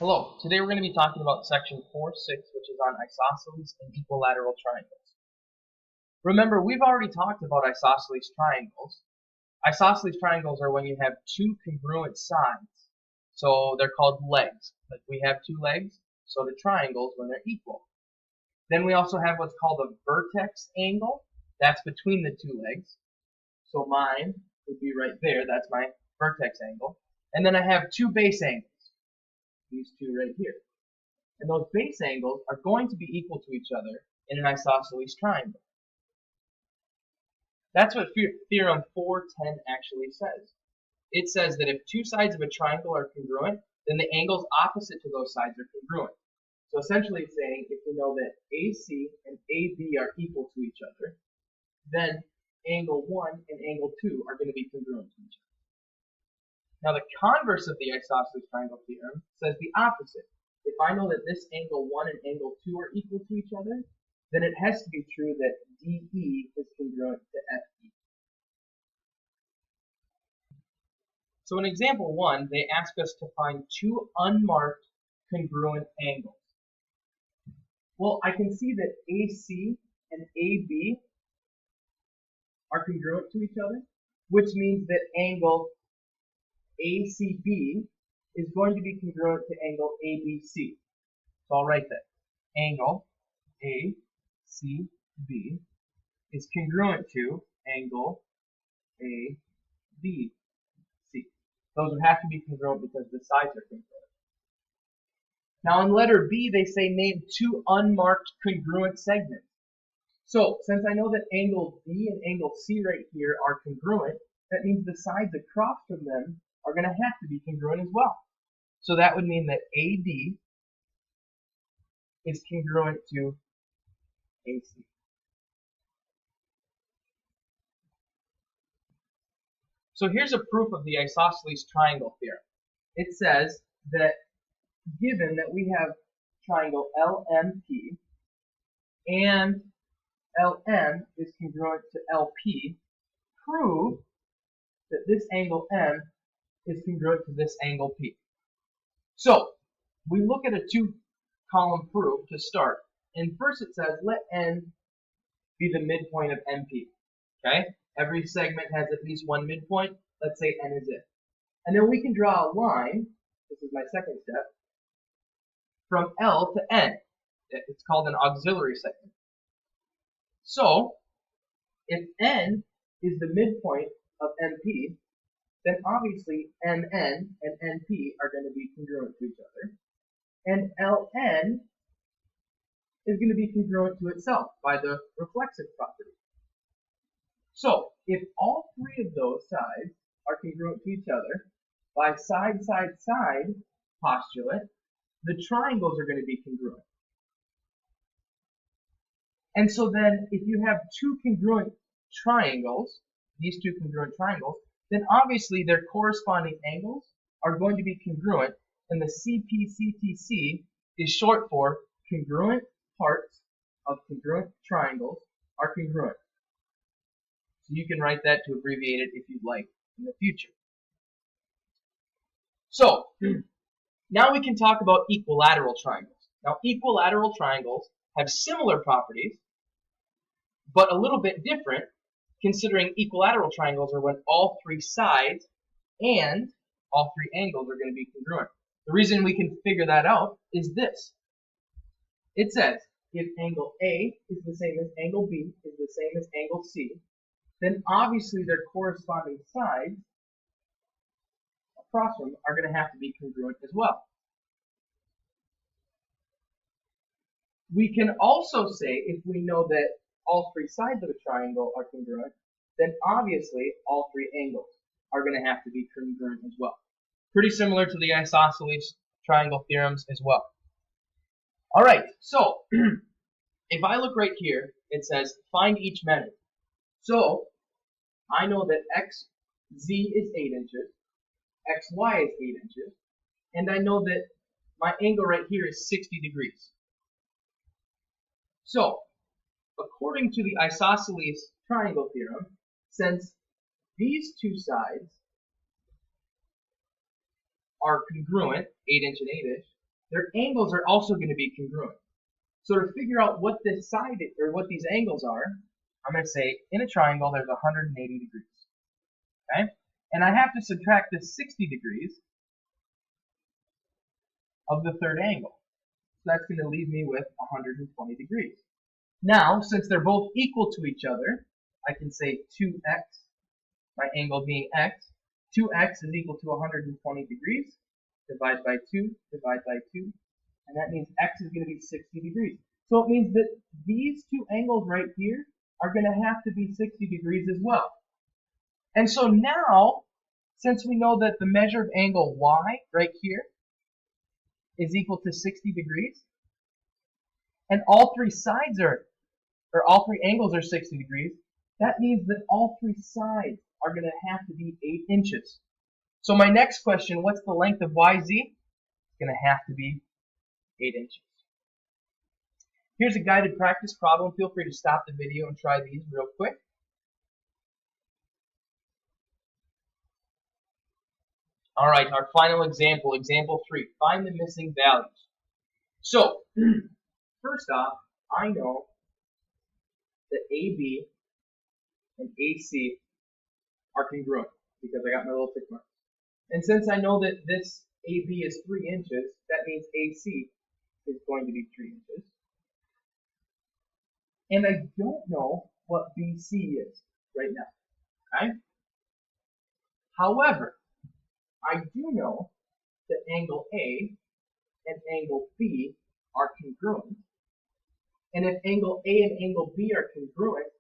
Hello, today we're going to be talking about section 4.6, which is on isosceles and equilateral triangles. Remember, we've already talked about isosceles triangles. Isosceles triangles are when you have two congruent sides. So they're called legs. Like we have two legs, so do triangles when they're equal. Then we also have what's called a vertex angle. That's between the two legs. So mine would be right there. That's my vertex angle. And then I have two base angles. These two right here. And those base angles are going to be equal to each other in an isosceles triangle. That's what theorem 410 actually says. It says that if two sides of a triangle are congruent, then the angles opposite to those sides are congruent. So essentially it's saying if we know that AC and AB are equal to each other, then angle 1 and angle 2 are going to be congruent to each other. Now the converse of the isosceles triangle theorem says the opposite. If I know that this angle 1 and angle 2 are equal to each other, then it has to be true that DE is congruent to FE. So in example 1, they ask us to find two unmarked congruent angles. Well, I can see that AC and AB are congruent to each other, which means that angle ACB is going to be congruent to angle ABC. So I'll write that. Angle ACB is congruent to angle ABC. Those would have to be congruent because the sides are congruent. Now in letter B, they say name two unmarked congruent segments. So since I know that angle B and angle C right here are congruent, that means the sides across from them are going to have to be congruent as well. So that would mean that AD is congruent to AC. So here's a proof of the isosceles triangle theorem. It says that given that we have triangle LMP and LM is congruent to LP, prove that this angle M is congruent to this angle P. So we look at a two-column proof to start. And first it says let N be the midpoint of MP. Okay? Every segment has at least one midpoint. Let's say N is it. And then we can draw a line, this is my second step, from L to N. It's called an auxiliary segment. So if N is the midpoint of MP, then obviously MN and NP are going to be congruent to each other. And LN is going to be congruent to itself by the reflexive property. So if all three of those sides are congruent to each other by side, side, side postulate, the triangles are going to be congruent. And so then if you have two congruent triangles, these two congruent triangles, then obviously their corresponding angles are going to be congruent, and the CPCTC is short for congruent parts of congruent triangles are congruent. So you can write that to abbreviate it if you'd like in the future. So now we can talk about equilateral triangles. Now equilateral triangles have similar properties, but a little bit different, considering equilateral triangles are when all three sides and all three angles are going to be congruent. The reason we can figure that out is this. It says if angle A is the same as angle B is the same as angle C, then obviously their corresponding sides across them are going to have to be congruent as well. We can also say if we know that all three sides of a triangle are congruent, then obviously all three angles are going to have to be congruent as well. Pretty similar to the isosceles triangle theorems as well. All right, so if I look right here, it says find each method. So I know that XZ is 8 inches, XY is 8 inches, and I know that my angle right here is 60 degrees. So according to the isosceles triangle theorem, since these two sides are congruent, 8 inch and 8 inch, their angles are also going to be congruent. So to figure out what this side or what these angles are, I'm going to say in a triangle there's 180 degrees. Okay? And I have to subtract the 60 degrees of the third angle. So that's going to leave me with 120 degrees. Now, since they're both equal to each other, I can say 2x, my angle being x, 2x is equal to 120 degrees. Divide by 2, divide by 2, and that means x is going to be 60 degrees. So it means that these two angles right here are going to have to be 60 degrees as well. And so now, since we know that the measure of angle y right here is equal to 60 degrees, and all three sides are, or all three angles are 60 degrees, that means that all three sides are going to have to be 8 inches. So my next question, what's the length of YZ? It's going to have to be 8 inches. Here's a guided practice problem. Feel free to stop the video and try these real quick. All right, our final example, example 3. Find the missing values. So, first off, I know that AB and AC are congruent because I got my little tick marks. And since I know that this AB is 3 inches, that means AC is going to be 3 inches. And I don't know what BC is right now. Okay? However, I do know that angle A and angle B are congruent. And if angle A and angle B are congruent,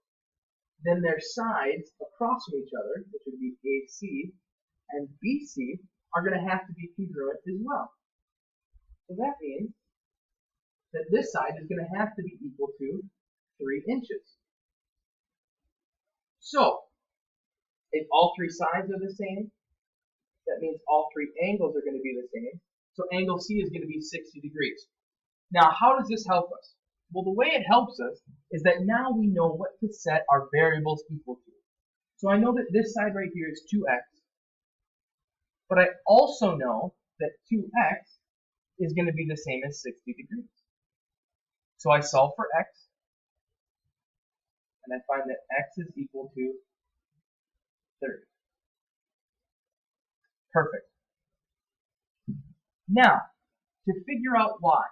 then their sides across from each other, which would be AC and BC, are going to have to be congruent as well. So that means that this side is going to have to be equal to 3 inches. So, if all three sides are the same, that means all three angles are going to be the same. So angle C is going to be 60 degrees. Now, how does this help us? Well, the way it helps us is that now we know what to set our variables equal to. So I know that this side right here is 2x, but I also know that 2x is going to be the same as 60 degrees. So I solve for x, and I find that x is equal to 30. Perfect. Now, to figure out y,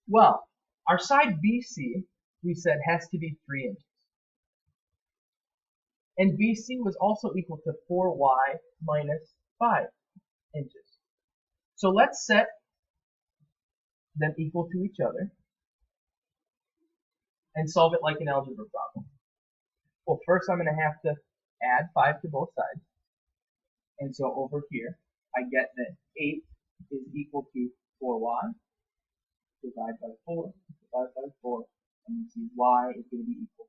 well, our side BC, we said, has to be 3 inches. And BC was also equal to 4y minus 5 inches. So let's set them equal to each other and solve it like an algebra problem. Well, first I'm going to have to add 5 to both sides. And so over here, I get that 8 is equal to 4y. Divide by 4, divide by 4, and you see y is going to be equal